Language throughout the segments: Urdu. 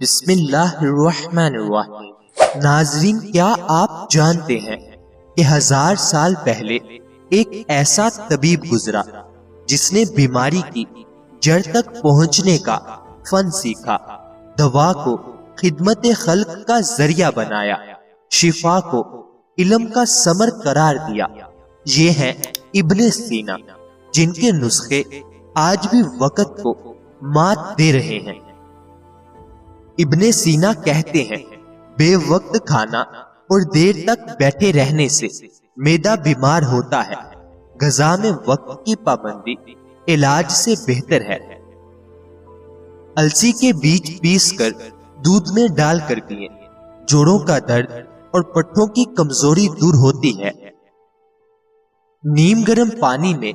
بسم اللہ الرحمن الرحیم۔ ناظرین، کیا آپ جانتے ہیں کہ 1000 سال پہلے ایک ایسا طبیب گزرا جس نے بیماری کی جڑ تک پہنچنے کا فن سیکھا، دوا کو خدمت خلق کا ذریعہ بنایا، شفا کو علم کا ثمر قرار دیا۔ یہ ہیں ابن سینا، جن کے نسخے آج بھی وقت کو مات دے رہے ہیں۔ ابن سینا کہتے ہیں، بے وقت کھانا اور دیر تک بیٹھے رہنے سے معدہ بیمار ہوتا ہے۔ غذا میں وقت کی پابندی علاج سے بہتر ہے۔ السی کے بیج پیس کر دودھ میں ڈال کر پیئیں، جوڑوں کا درد اور پٹھوں کی کمزوری دور ہوتی ہے۔ نیم گرم پانی میں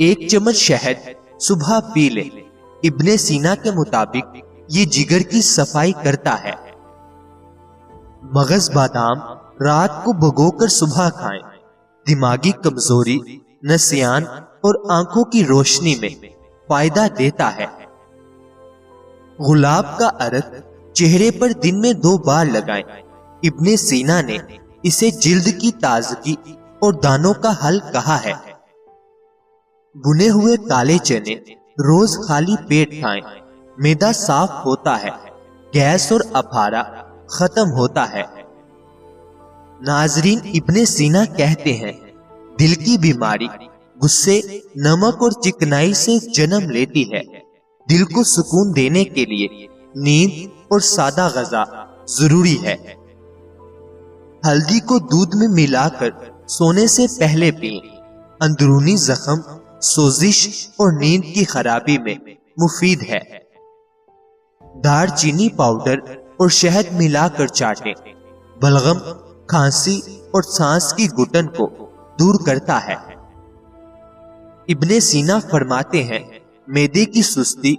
1 چمچ شہد صبح پی لیں۔ ابن سینا کے مطابق یہ جگر کی صفائی کرتا ہے۔ مغز بادام رات کو بھگو کر صبح کھائیں، دماغی کمزوری، نسیان اور آنکھوں کی روشنی میں فائدہ دیتا ہے۔ گلاب کا عرق چہرے پر دن میں 2 بار لگائیں۔ ابن سینا نے اسے جلد کی تازگی اور دانوں کا حل کہا ہے۔ بنے ہوئے کالے چنے روز خالی پیٹ کھائیں، معدہ صاف ہوتا ہے، گیس اور اپھارا ختم ہوتا ہے۔ ناظرین، ابن سینا کہتے ہیں، دل کی بیماری غصے، نمک اور چکنائی سے جنم لیتی ہے۔ دل کو سکون دینے کے لیے نیند اور سادہ غذا ضروری ہے۔ ہلدی کو دودھ میں ملا کر سونے سے پہلے پئیں، اندرونی زخم، سوزش اور نیند کی خرابی میں مفید ہے۔ دار چینی پاؤڈر اور شہد ملا کر چاٹیں، بلغم، کھانسی اور سانس کی گھٹن کو دور کرتا ہے۔ ابن سینا فرماتے ہیں، معدے کی سستی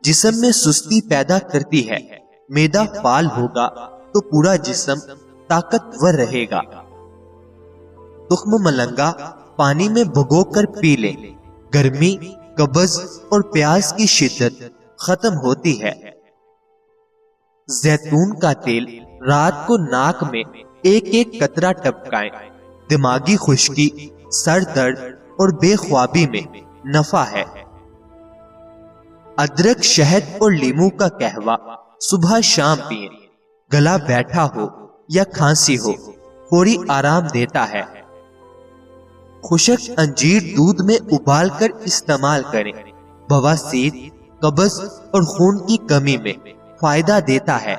جسم میں سستی پیدا کرتی ہے۔ معدہ فعال ہوگا تو پورا جسم طاقتور رہے گا۔ تخم ملنگا پانی میں بھگو کر پی لیں، گرمی، قبض اور پیاس کی شدت ختم ہوتی ہے۔ زیتون کا تیل رات کو ناک میں 1 قطرہ ٹپکائیں، دماغی خشکی، سر درد اور بے خوابی میں نفع ہے۔ ادرک، شہد اور لیموں کا قہوہ صبح شام پئیں، گلا بیٹھا ہو یا کھانسی ہو فوری آرام دیتا ہے۔ خشک انجیر دودھ میں ابال کر استعمال کریں، بواسیر، قبض اور خون کی کمی میں فائدہ دیتا ہے۔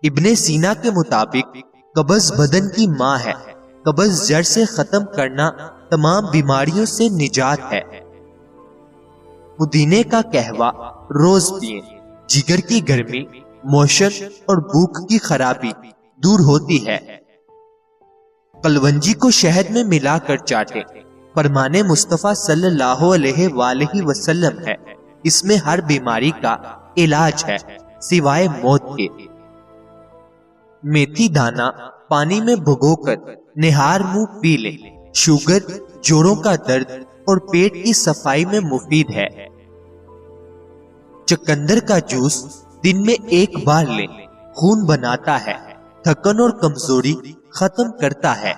ابن سینا کے مطابق قبض بدن کی ماں ہے، قبض جڑ سے ختم کرنا تمام بیماریوں سے نجات ہے۔ پودینے کا قہوہ روز پئیں، جگر کی گرمی، موشن اور بھوک کی خرابی دور ہوتی ہے۔ کلونجی کو شہد میں ملا کر چاٹیں، فرمان مصطفیٰ صلی اللہ علیہ وآلہ وسلم ہے، اس میں ہر بیماری کا علاج ہے سوائے موت کے۔ میتھی دانہ پانی میں بھگو کر نہار منہ پی لیں، شوگر، جوڑوں کا درد اور پیٹ کی صفائی میں مفید ہے۔ چقندر کا جوس دن میں 1 بار لیں، خون بناتا ہے، تھکن اور کمزوری ختم کرتا ہے۔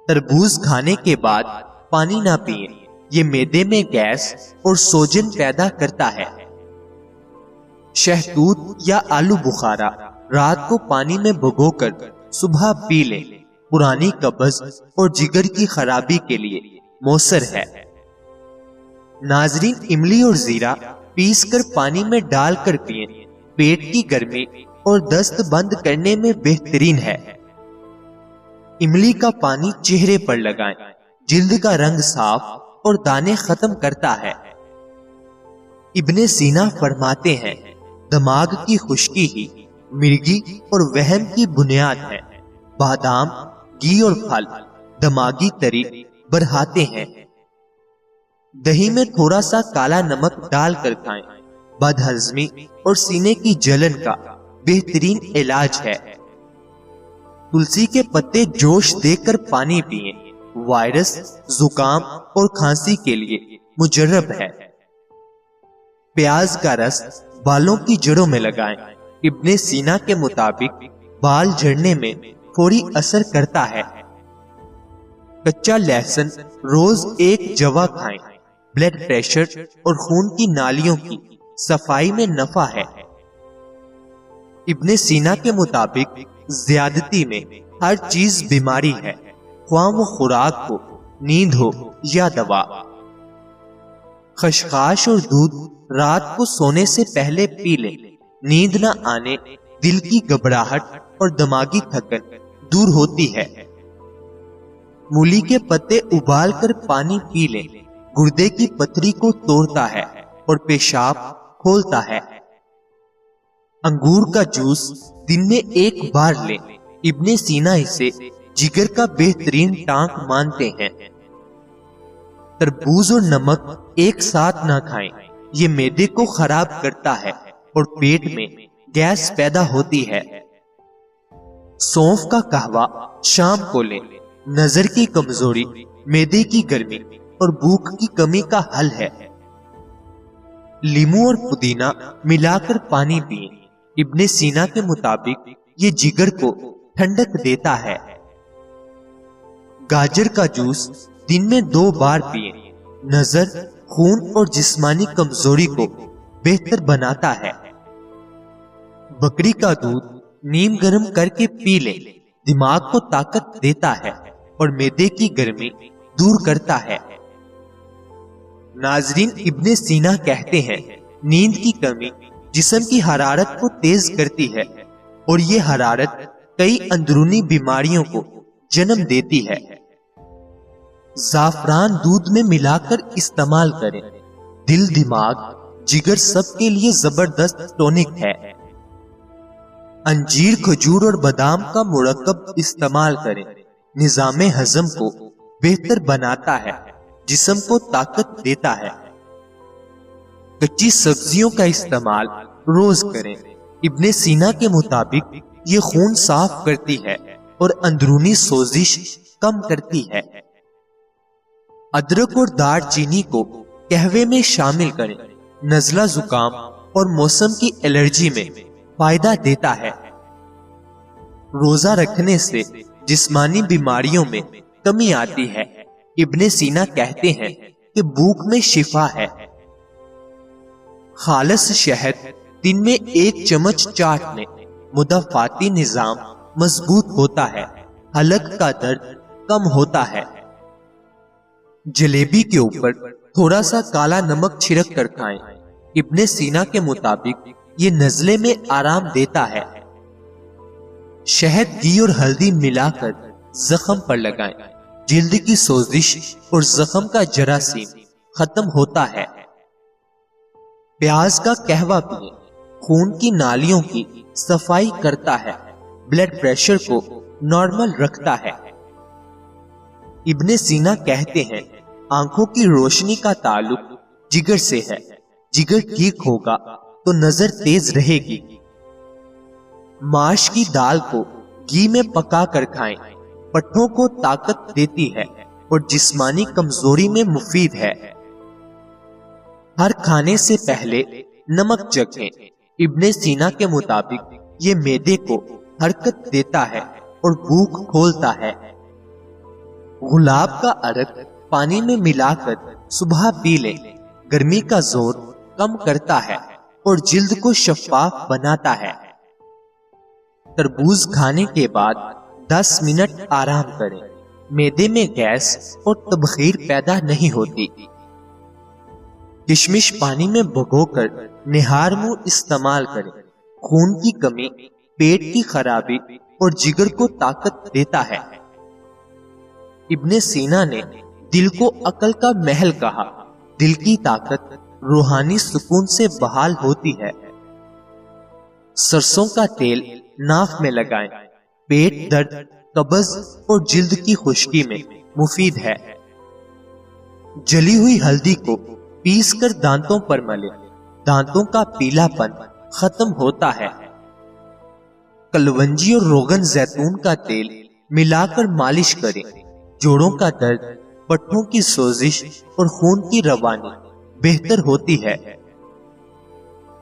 تربوز کھانے کے بعد پانی نہ پئیں، یہ معدے میں گیس اور سوجن پیدا کرتا ہے۔ شہتوت یا آلو بخارا رات کو پانی میں بھگو کر صبح پی لیں، پرانی قبض اور جگر کی خرابی کے لیے مؤثر ہے۔ ناظرین، املی اور زیرہ پیس کر پانی میں ڈال کر پئیں، پیٹ کی گرمی اور دست بند کرنے میں بہترین ہے۔ املی کا پانی چہرے پر لگائیں، جلد کا رنگ صاف اور دانے ختم کرتا ہے۔ ابن سینا فرماتے ہیں، دماغ کی خشکی ہی مرگی اور وہم کی بنیاد ہے۔ بادام، گھی اور پھل دماغی تری بڑھاتے ہیں۔ دہی میں تھوڑا سا کالا نمک ڈال کر کھائیں، بد ہضمی اور سینے کی جلن کا بہترین علاج ہے۔ تلسی کے پتے جوش دے کر پانی پئیں، وائرس، زکام اور کھانسی کے لیے مجرب ہے۔ پیاز کا رس بالوں کی جڑوں میں لگائیں۔ ابن سینا کے مطابق بال جھڑنے میں فوری اثر کرتا ہے۔ کچا لہسن روز 1 جوا کھائیں۔ بلڈ پریشر اور خون کی نالیوں کی صفائی میں نفع ہے۔ ابن سینا کے مطابق زیادتی میں ہر چیز بیماری ہے، خواہ وہ خوراک ہو، نیند ہو یا دوا۔ خشخاش اور دودھ رات کو سونے سے پہلے پی لیں۔ نیند نہ آنے، دل کی گھبراہٹ اور دماغی تھکن دور ہوتی ہے۔ مولی کے پتے ابال کر پانی پی لیں۔ گردے کی پتھری کو توڑتا ہے اور پیشاب کھولتا ہے۔ انگور کا جوس دن میں 1 بار لیں۔ ابن سینا اسے جگر کا بہترین ٹانک مانتے ہیں۔ تربوز اور نمک ایک ساتھ نہ کھائیں، یہ معدے کو خراب کرتا ہے اور پیٹ میں گیس پیدا ہوتی ہے۔ سونف کا قہوہ شام کو لیں۔ نظر کی کمزوری، معدے کی گرمی اور بھوک کی کمی کا حل ہے۔ لیمو اور پودینہ ملا کر پانی پئیں۔ ابن سینا کے مطابق یہ جگر کو ٹھنڈک دیتا ہے۔ گاجر کا جوس دن میں 2 بار پئیں۔ نظر، خون اور جسمانی کمزوری کو بہتر بناتا ہے۔ بکری کا دودھ نیم گرم کر کے پی لیں۔ دماغ کو طاقت دیتا ہے اور معدے کی گرمی دور کرتا ہے۔ ناظرین، ابن سینا کہتے ہیں نیند کی کمی جسم کی حرارت کو تیز کرتی ہے اور یہ حرارت کئی اندرونی بیماریوں کو جنم دیتی ہے۔ زعفران دودھ میں ملا کر استعمال کریں۔ دل، دماغ، جگر سب کے لیے زبردست ٹونک ہے۔ انجیر، کھجور اور بادام کا مرکب استعمال کریں۔ نظام ہضم کو بہتر بناتا ہے، جسم کو طاقت دیتا ہے۔ کچی سبزیوں کا استعمال روز کریں۔ ابن سینا کے مطابق یہ خون صاف کرتی ہے اور اندرونی سوزش کم کرتی ہے۔ ادرک اور دار چینی کو قہوے میں شامل کریں۔ نزلہ، زکام اور موسم کی الرجی میں فائدہ دیتا ہے۔ روزہ رکھنے سے جسمانی بیماریوں میں کمی آتی ہے۔ ابن سینا کہتے ہیں کہ بھوک میں شفا ہے۔ خالص شہد دن میں 1 چمچ چاٹ لیں۔ مدافعاتی نظام مضبوط ہوتا ہے۔ حلق کا درد کم ہوتا ہے۔ جلیبی کے اوپر تھوڑا سا کالا نمک چھڑک کر کھائیں۔ ابن سینا کے مطابق یہ نزلے میں آرام دیتا ہے۔ شہد، گھی اور ہلدی ملا کر زخم پر لگائیں۔ جلد کی سوزش اور زخم کا جراثیم ختم ہوتا ہے۔ پیاز کا قہوہ پئیں۔ خون کی نالیوں کی صفائی کرتا ہے۔ بلڈ پریشر کو نارمل رکھتا ہے۔ ابن سینا کہتے ہیں آنکھوں کی روشنی کا تعلق جگر سے ہے۔ جگر ٹھیک ہوگا تو نظر تیز رہے گی۔ ماش کی دال کو گھی میں پکا کر کھائیں۔ پٹھوں کو طاقت دیتی ہے اور جسمانی کمزوری میں مفید ہے۔ ہر کھانے سے پہلے نمک چکھیں۔ ابن سینا کے مطابق یہ معدے کو حرکت دیتا ہے اور بھوک کھولتا ہے۔ گلاب کا عرق پانی میں ملا کر صبح پی لیں۔ گرمی کا زور کم کرتا ہے اور جلد کو شفاف بناتا ہے۔ تربوز کھانے کے بعد 10 منٹ آرام کریں۔ معدے میں گیس اور تبخیر پیدا نہیں ہوتی۔ کشمش پانی میں بھگو کر نہار منہ استعمال کریں۔ خون کی کمی، پیٹ کی خرابی اور جگر کو طاقت دیتا ہے۔ ابن سینا نے دل کو عقل کا محل کہا۔ دل کی طاقت روحانی سکون سے بحال ہوتی ہے۔ سرسوں کا تیل ناف میں لگائیں۔ پیٹ درد، قبض اور جلد کی خشکی میں مفید ہے۔ جلی ہوئی ہلدی کو پیس کر دانتوں پر ملیں۔ دانتوں کا پیلا پن ختم ہوتا ہے۔ کلونجی اور روغن زیتون کا تیل ملا کر مالش کریں۔ جوڑوں کا درد، پٹھوں کی سوزش اور خون کی روانی بہتر ہوتی ہے۔